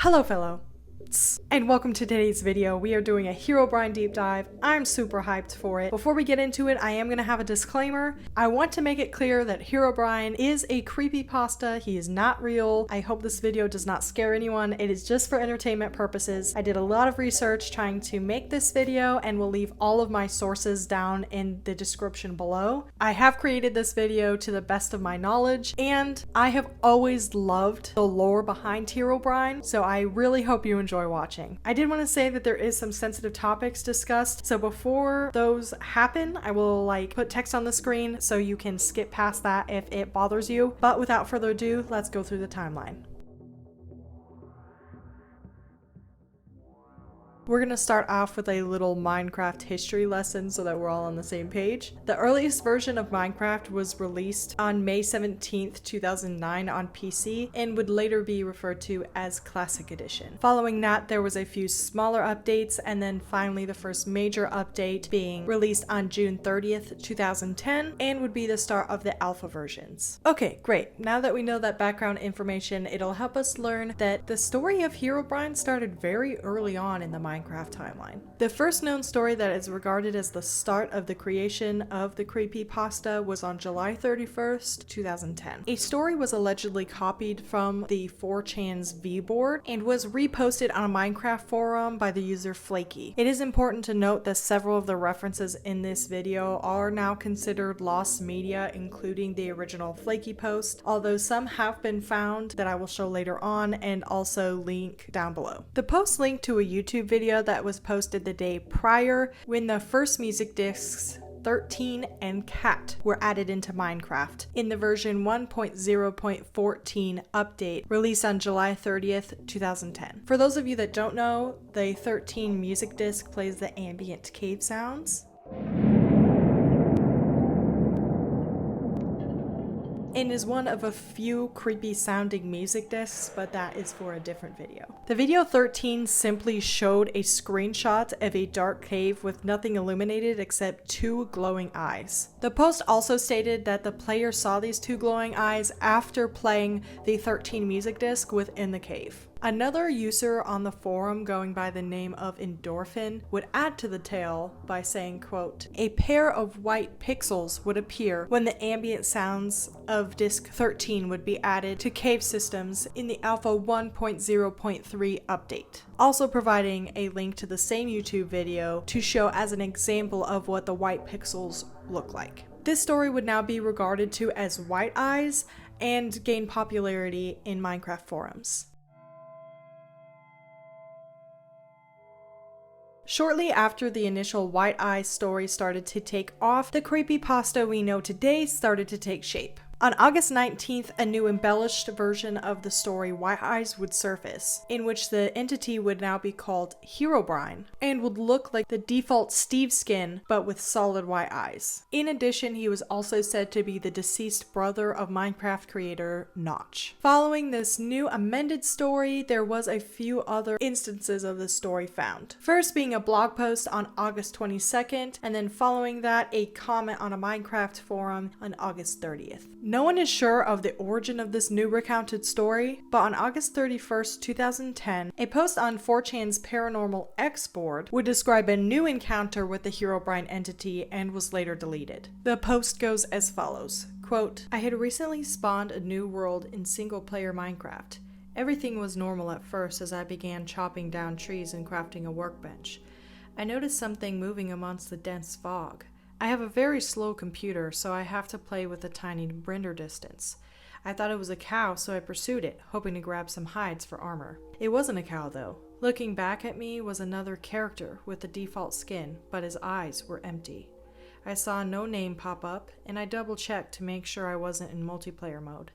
Hello fellow, and welcome to today's video. We are doing a Herobrine deep dive. I'm super hyped for it. Before we get into it, I am going to have a disclaimer. I want to make it clear that Herobrine is a creepypasta. He is not real. I hope this video does not scare anyone. It is just for entertainment purposes. I did a lot of research trying to make this video and will leave all of my sources down in the description below. I have created this video to the best of my knowledge, and I have always loved the lore behind Herobrine, so I really hope you enjoy watching. I did want to say that there is some sensitive topics discussed, so before those happen, I will put text on the screen so you can skip past that if it bothers you. But without further ado, let's go through the timeline. We're going to start off with a little Minecraft history lesson so that we're all on the same page. The earliest version of Minecraft was released on May 17th, 2009 on PC and would later be referred to as Classic Edition. Following that, there was a few smaller updates, and then finally the first major update being released on June 30th, 2010 and would be the start of the alpha versions. Okay, great. Now that we know that background information, it'll help us learn that the story of Herobrine started very early on in the Minecraft timeline. The first known story that is regarded as the start of the creation of the creepypasta was on July 31st, 2010. A story was allegedly copied from the 4chan's V-board and was reposted on a Minecraft forum by the user Flaky. It is important to note that several of the references in this video are now considered lost media, including the original Flaky post, although some have been found that I will show later on and also link down below. The post linked to a YouTube video that was posted the day prior when the first music discs 13 and Cat were added into Minecraft in the version 1.0.14 update released on July 30th, 2010. For those of you that don't know, the 13 music disc plays the ambient cave sounds and is one of a few creepy sounding music discs, but that is for a different video. The video 13 simply showed a screenshot of a dark cave with nothing illuminated except two glowing eyes. The post also stated that the player saw these two glowing eyes after playing the 13 music disc within the cave. Another user on the forum going by the name of Endorphin would add to the tale by saying, quote, "A pair of white pixels would appear when the ambient sounds of disc 13 would be added to cave systems in the alpha 1.0.3 update." Also providing a link to the same YouTube video to show as an example of what the white pixels look like. This story would now be regarded to as White Eyes and gain popularity in Minecraft forums. Shortly after the initial White Eye story started to take off, the creepypasta we know today started to take shape. On August 19th, a new embellished version of the story White Eyes would surface, in which the entity would now be called Herobrine and would look like the default Steve skin but with solid white eyes. In addition, he was also said to be the deceased brother of Minecraft creator Notch. Following this new amended story, there was a few other instances of the story found. First being a blog post on August 22nd, and then following that, a comment on a Minecraft forum on August 30th. No one is sure of the origin of this new recounted story, but on August 31st, 2010, a post on 4chan's Paranormal X board would describe a new encounter with the Herobrine entity and was later deleted. The post goes as follows, quote, "I had recently spawned a new world in single-player Minecraft. Everything was normal at first as I began chopping down trees and crafting a workbench. I noticed something moving amongst the dense fog. I have a very slow computer, so I have to play with a tiny render distance. I thought it was a cow, so I pursued it, hoping to grab some hides for armor. It wasn't a cow, though. Looking back at me was another character with the default skin, but his eyes were empty. I saw no name pop up, and I double-checked to make sure I wasn't in multiplayer mode.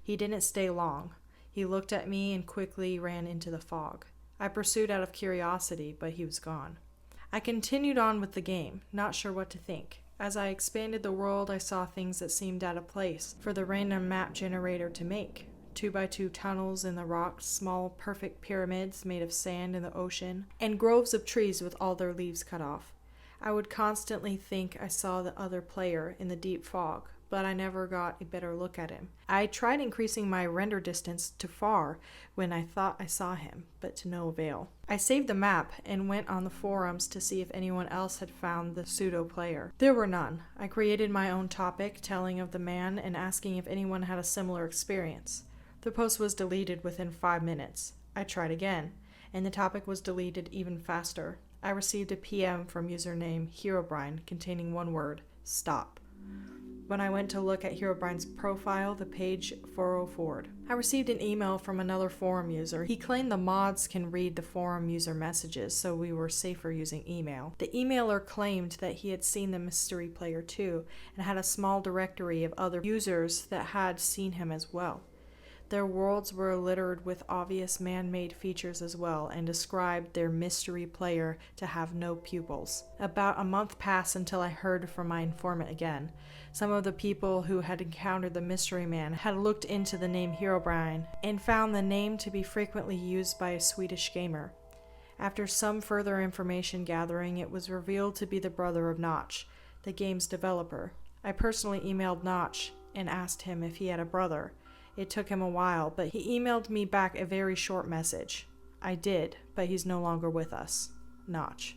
He didn't stay long. He looked at me and quickly ran into the fog. I pursued out of curiosity, but he was gone. I continued on with the game, not sure what to think. As I expanded the world, I saw things that seemed out of place for the random map generator to make. 2x2 tunnels in the rocks, small perfect pyramids made of sand in the ocean, and groves of trees with all their leaves cut off. I would constantly think I saw the other player in the deep fog, but I never got a better look at him. I tried increasing my render distance to far when I thought I saw him, but to no avail. I saved the map and went on the forums to see if anyone else had found the pseudo player. There were none. I created my own topic telling of the man and asking if anyone had a similar experience. The post was deleted within 5 minutes. I tried again, and the topic was deleted even faster. I received a PM from username Herobrine containing one word, stop. When I went to look at Herobrine's profile, the page 404'd. I received an email from another forum user. He claimed the mods can read the forum user messages, so we were safer using email. The emailer claimed that he had seen the mystery player too, and had a small directory of other users that had seen him as well. Their worlds were littered with obvious man-made features as well, and described their mystery player to have no pupils. About a month passed until I heard from my informant again. Some of the people who had encountered the mystery man had looked into the name Herobrine, and found the name to be frequently used by a Swedish gamer. After some further information gathering, it was revealed to be the brother of Notch, the game's developer. I personally emailed Notch and asked him if he had a brother. It took him a while, but he emailed me back a very short message. I did, but he's no longer with us. Notch.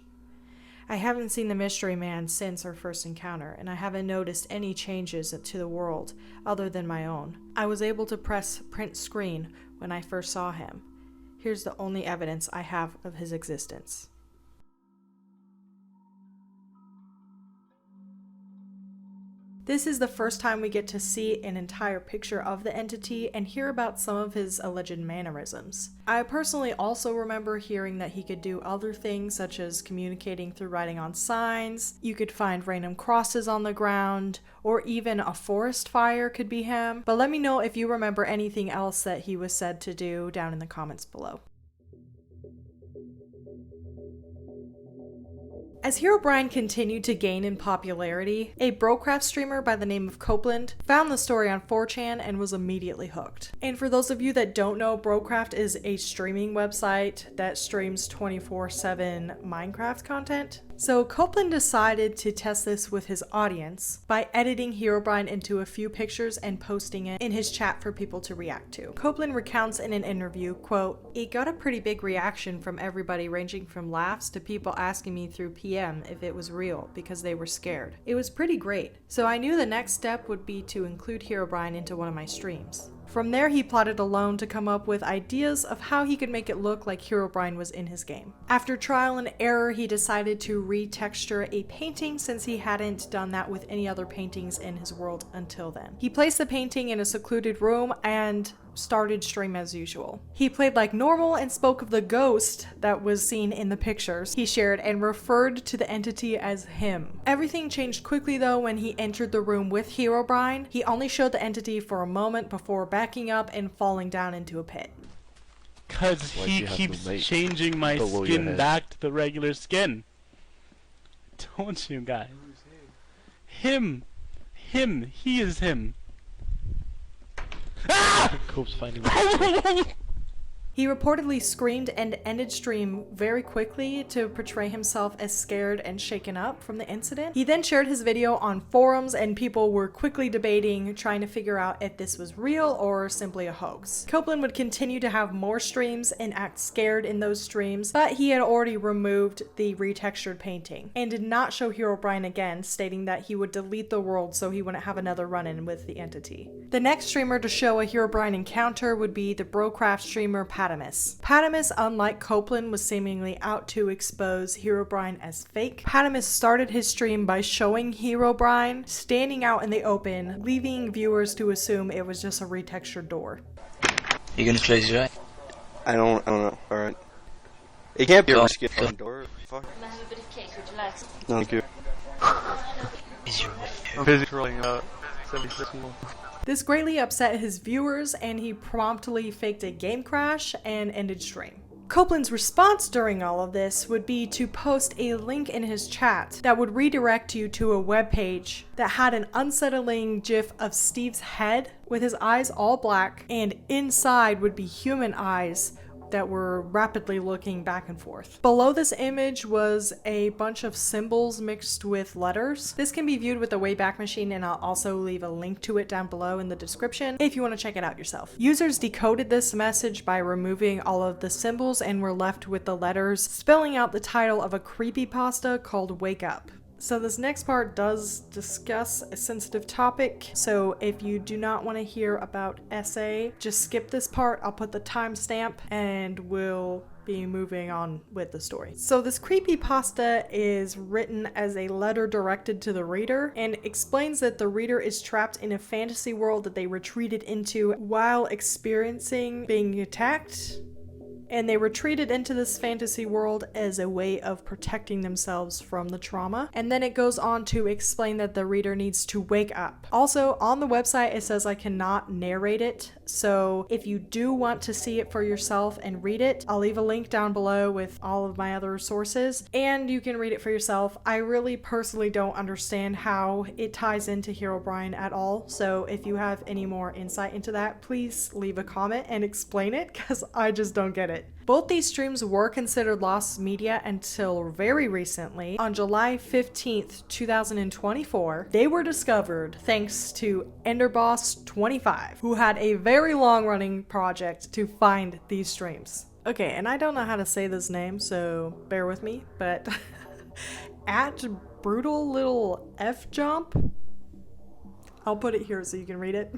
I haven't seen the mystery man since our first encounter, and I haven't noticed any changes to the world other than my own. I was able to press print screen when I first saw him. Here's the only evidence I have of his existence. This is the first time we get to see an entire picture of the entity and hear about some of his alleged mannerisms. I personally also remember hearing that he could do other things such as communicating through writing on signs, you could find random crosses on the ground, or even a forest fire could be him. But let me know if you remember anything else that he was said to do down in the comments below. As Herobrine continued to gain in popularity, a Brocraft streamer by the name of Copeland found the story on 4chan and was immediately hooked. And for those of you that don't know, Brocraft is a streaming website that streams 24/7 Minecraft content. So Copeland decided to test this with his audience by editing Herobrine into a few pictures and posting it in his chat for people to react to. Copeland recounts in an interview, quote, "It got a pretty big reaction from everybody, ranging from laughs to people asking me through PM if it was real because they were scared. It was pretty great. So I knew the next step would be to include Herobrine into one of my streams." From there, he plotted alone to come up with ideas of how he could make it look like Herobrine was in his game. After trial and error, he decided to retexture a painting since he hadn't done that with any other paintings in his world until then. He placed the painting in a secluded room and started stream as usual. He played like normal and spoke of the ghost that was seen in the pictures he shared and referred to the entity as him. Everything changed quickly though when he entered the room with Herobrine. He only showed the entity for a moment before backing up and falling down into a pit. Cause he keeps changing my skin back to the regular skin. Don't you guys? Him, he is him. Ah! Cope's finding He reportedly screamed and ended stream very quickly to portray himself as scared and shaken up from the incident. He then shared his video on forums and people were quickly debating, trying to figure out if this was real or simply a hoax. Copeland would continue to have more streams and act scared in those streams, but he had already removed the retextured painting and did not show Herobrine again, stating that he would delete the world so he wouldn't have another run-in with the entity. The next streamer to show a Herobrine encounter would be the Brocraft streamer Patamus, unlike Copeland, was seemingly out to expose Herobrine as fake. Patamus started his stream by showing Herobrine standing out in the open, leaving viewers to assume it was just a retextured door. You gonna close your eye? I don't know. Alright. It can't be a risky fucking door. Fuck. Can I have a bit of cake? Would you like some? No, thank you. Is your I'm busy rolling out 76 more. This greatly upset his viewers, and he promptly faked a game crash and ended stream. Copeland's response during all of this would be to post a link in his chat that would redirect you to a webpage that had an unsettling gif of Steve's head with his eyes all black, and inside would be human eyes that were rapidly looking back and forth. Below this image was a bunch of symbols mixed with letters. This can be viewed with the Wayback Machine, and I'll also leave a link to it down below in the description if you want to check it out yourself. Users decoded this message by removing all of the symbols and were left with the letters spelling out the title of a creepypasta called Wake Up. So this next part does discuss a sensitive topic, so if you do not want to hear about SA, just skip this part. I'll put the timestamp and we'll be moving on with the story. So this creepypasta is written as a letter directed to the reader and explains that the reader is trapped in a fantasy world that they retreated into while experiencing being attacked. And they retreated into this fantasy world as a way of protecting themselves from the trauma. And then it goes on to explain that the reader needs to wake up. Also, on the website, it says I cannot narrate it. So if you do want to see it for yourself and read it, I'll leave a link down below with all of my other sources, and you can read it for yourself. I really personally don't understand how it ties into Herobrine at all. So if you have any more insight into that, please leave a comment and explain it, because I just don't get it. Both these streams were considered lost media until very recently. On July 15th, 2024, they were discovered thanks to Enderboss25, who had a very long-running project to find these streams. Okay, and I don't know how to say this name, so bear with me, but at brutal little F jump, I'll put it here so you can read it.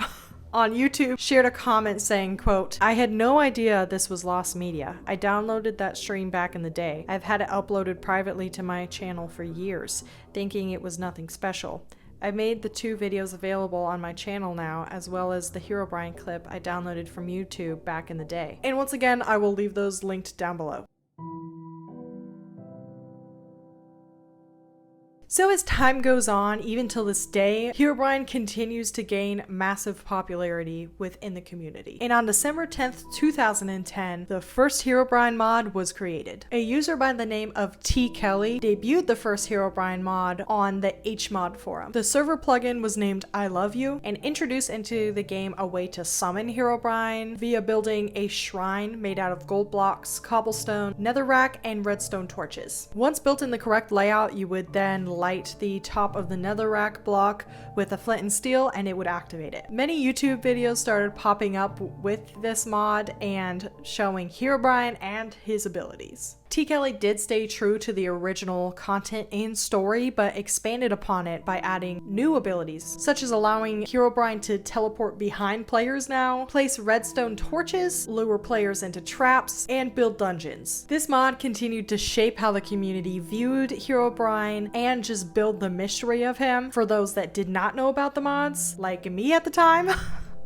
On YouTube, shared a comment saying, quote, "I had no idea this was lost media. I downloaded that stream back in the day. I've had it uploaded privately to my channel for years, thinking it was nothing special. I made the 2 videos available on my channel now, as well as the Herobrine clip I downloaded from YouTube back in the day." And once again, I will leave those linked down below. So as time goes on, even till this day, Herobrine continues to gain massive popularity within the community. And on December 10th, 2010, the first Herobrine mod was created. A user by the name of T. Kelly debuted the first Herobrine mod on the HMod forum. The server plugin was named I Love You and introduced into the game a way to summon Herobrine via building a shrine made out of gold blocks, cobblestone, netherrack, and redstone torches. Once built in the correct layout, you would then light the top of the netherrack block with a flint and steel and it would activate it. Many YouTube videos started popping up with this mod and showing Herobrine and his abilities. T. Kelly did stay true to the original content and story, but expanded upon it by adding new abilities, such as allowing Herobrine to teleport behind players now, place redstone torches, lure players into traps, and build dungeons. This mod continued to shape how the community viewed Herobrine and just build the mystery of him for those that did not know about the mods, like me at the time.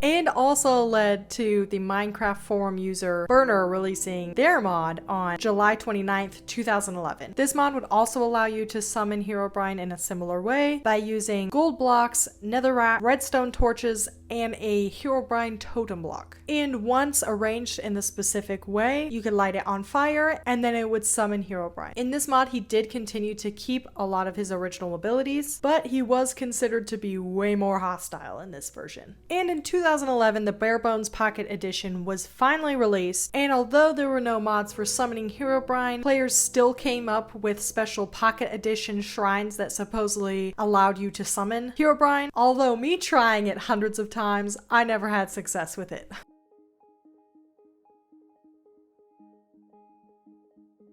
And also led to the Minecraft forum user Burner releasing their mod on July 29th, 2011. This mod would also allow you to summon Herobrine in a similar way by using gold blocks, netherrack, redstone torches, and a Herobrine totem block. And once arranged in the specific way, you could light it on fire and then it would summon Herobrine. In this mod, he did continue to keep a lot of his original abilities, but he was considered to be way more hostile in this version. And in 2011, the Bare Bones Pocket Edition was finally released, and although there were no mods for summoning Herobrine, players still came up with special Pocket Edition shrines that supposedly allowed you to summon Herobrine. Although me trying it hundreds of times, I never had success with it.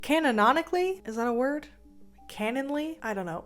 Canonically? Is that a word? Canonly? I don't know.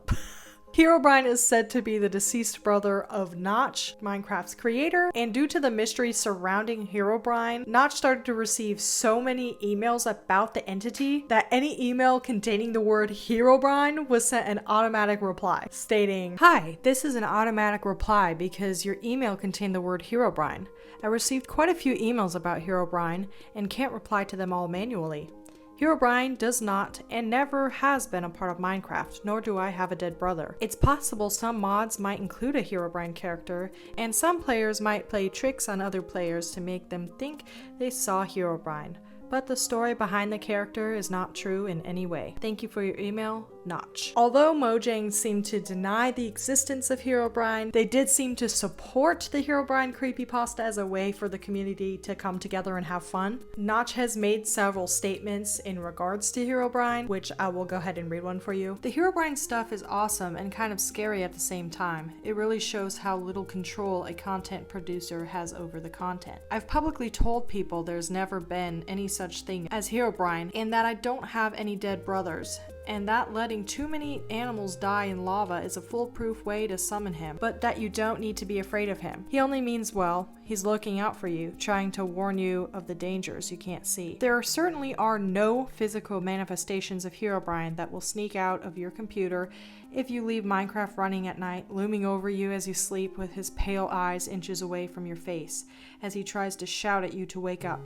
Herobrine is said to be the deceased brother of Notch, Minecraft's creator, and due to the mystery surrounding Herobrine, Notch started to receive so many emails about the entity that any email containing the word Herobrine was sent an automatic reply, stating, "Hi, this is an automatic reply because your email contained the word Herobrine. I received quite a few emails about Herobrine and can't reply to them all manually. Herobrine does not and never has been a part of Minecraft, nor do I have a dead brother. It's possible some mods might include a Herobrine character, and some players might play tricks on other players to make them think they saw Herobrine, but the story behind the character is not true in any way. Thank you for your email. Notch. Although Mojang seemed to deny the existence of Herobrine, they did seem to support the Herobrine creepypasta as a way for the community to come together and have fun. Notch has made several statements in regards to Herobrine, which I will go ahead and read one for you. The Herobrine stuff is awesome and kind of scary at the same time. It really shows how little control a content producer has over the content. I've publicly told people there's never been any such thing as Herobrine and that I don't have any dead brothers, and that letting too many animals die in lava is a foolproof way to summon him, but that you don't need to be afraid of him. He only means well. He's looking out for you, trying to warn you of the dangers you can't see. There certainly are no physical manifestations of Herobrine that will sneak out of your computer if you leave Minecraft running at night, looming over you as you sleep with his pale eyes inches away from your face, as he tries to shout at you to wake up.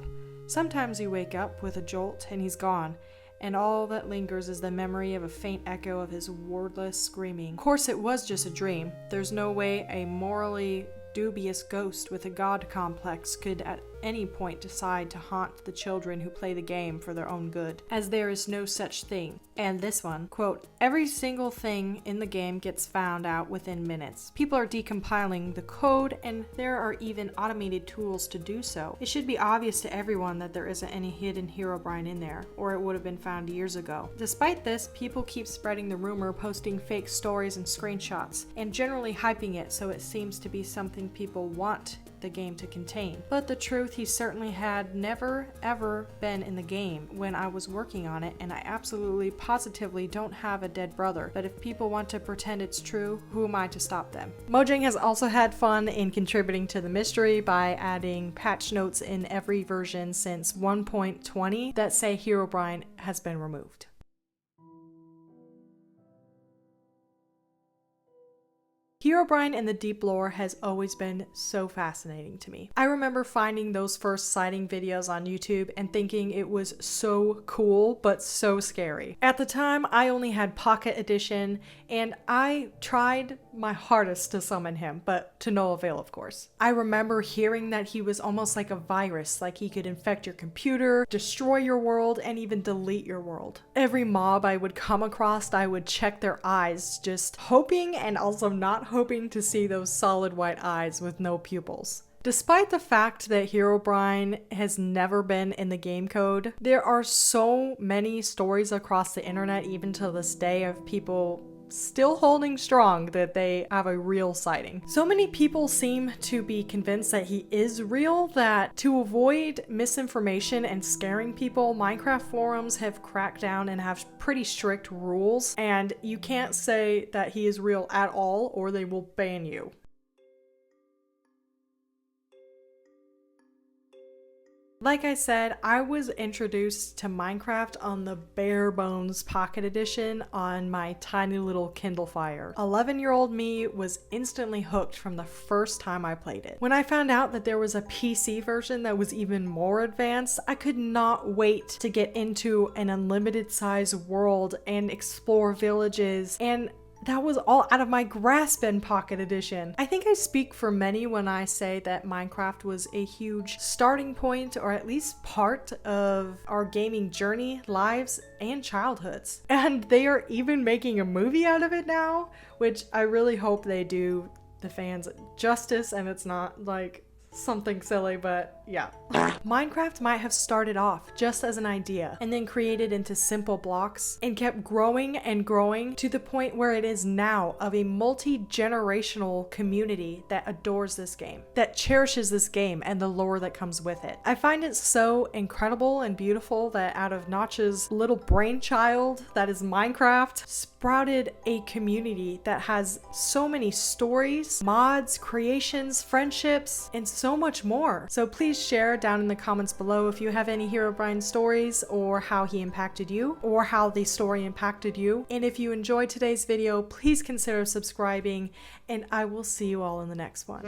Sometimes you wake up with a jolt and he's gone, and all that lingers is the memory of a faint echo of his wordless screaming. Of course, it was just a dream. There's no way a morally dubious ghost with a god complex could at any point decide to haunt the children who play the game for their own good, as there is no such thing. And this one, quote, every single thing in the game gets found out within minutes. People are decompiling the code, and there are even automated tools to do so. It should be obvious to everyone that there isn't any hidden Herobrine in there, or it would have been found years ago. Despite this, people keep spreading the rumor, posting fake stories and screenshots, and generally hyping it so it seems to be something people want the game to contain. But the truth, he certainly had never ever been in the game when I was working on it, and I absolutely positively don't have a dead brother. But if people want to pretend it's true, who am I to stop them? Mojang has also had fun in contributing to the mystery by adding patch notes in every version since 1.20 that say Herobrine has been removed. Herobrine and the deep lore has always been so fascinating to me. I remember finding those first sighting videos on YouTube and thinking it was so cool, but so scary. At the time, I only had Pocket Edition, and I tried my hardest to summon him, but to no avail, of course. I remember hearing that he was almost like a virus, like he could infect your computer, destroy your world, and even delete your world. Every mob I would come across, I would check their eyes, just hoping and also not hoping to see those solid white eyes with no pupils. Despite the fact that Herobrine has never been in the game code, there are so many stories across the internet, even to this day, of people still holding strong that they have a real sighting. So many people seem to be convinced that he is real that to avoid misinformation and scaring people, Minecraft forums have cracked down and have pretty strict rules, and you can't say that he is real at all or they will ban you. Like I said, I was introduced to Minecraft on the bare bones Pocket Edition on my tiny little Kindle Fire. 11-year-old me was instantly hooked from the first time I played it. When I found out that there was a PC version that was even more advanced, I could not wait to get into an unlimited size world and explore villages, and that was all out of my grasp in Pocket Edition. I think I speak for many when I say that Minecraft was a huge starting point, or at least part of our gaming journey, lives, and childhoods. And they are even making a movie out of it now, which I really hope they do the fans justice and it's not like something silly, but yeah. Minecraft might have started off just as an idea and then created into simple blocks and kept growing and growing to the point where it is now of a multi-generational community that adores this game, that cherishes this game and the lore that comes with it. I find it so incredible and beautiful that out of Notch's little brainchild that is Minecraft sprouted a community that has so many stories, mods, creations, friendships, and so much more. So please share down in the comments below if you have any Herobrine stories, or how he impacted you, or how the story impacted you. And if you enjoyed today's video, please consider subscribing, and I will see you all in the next one.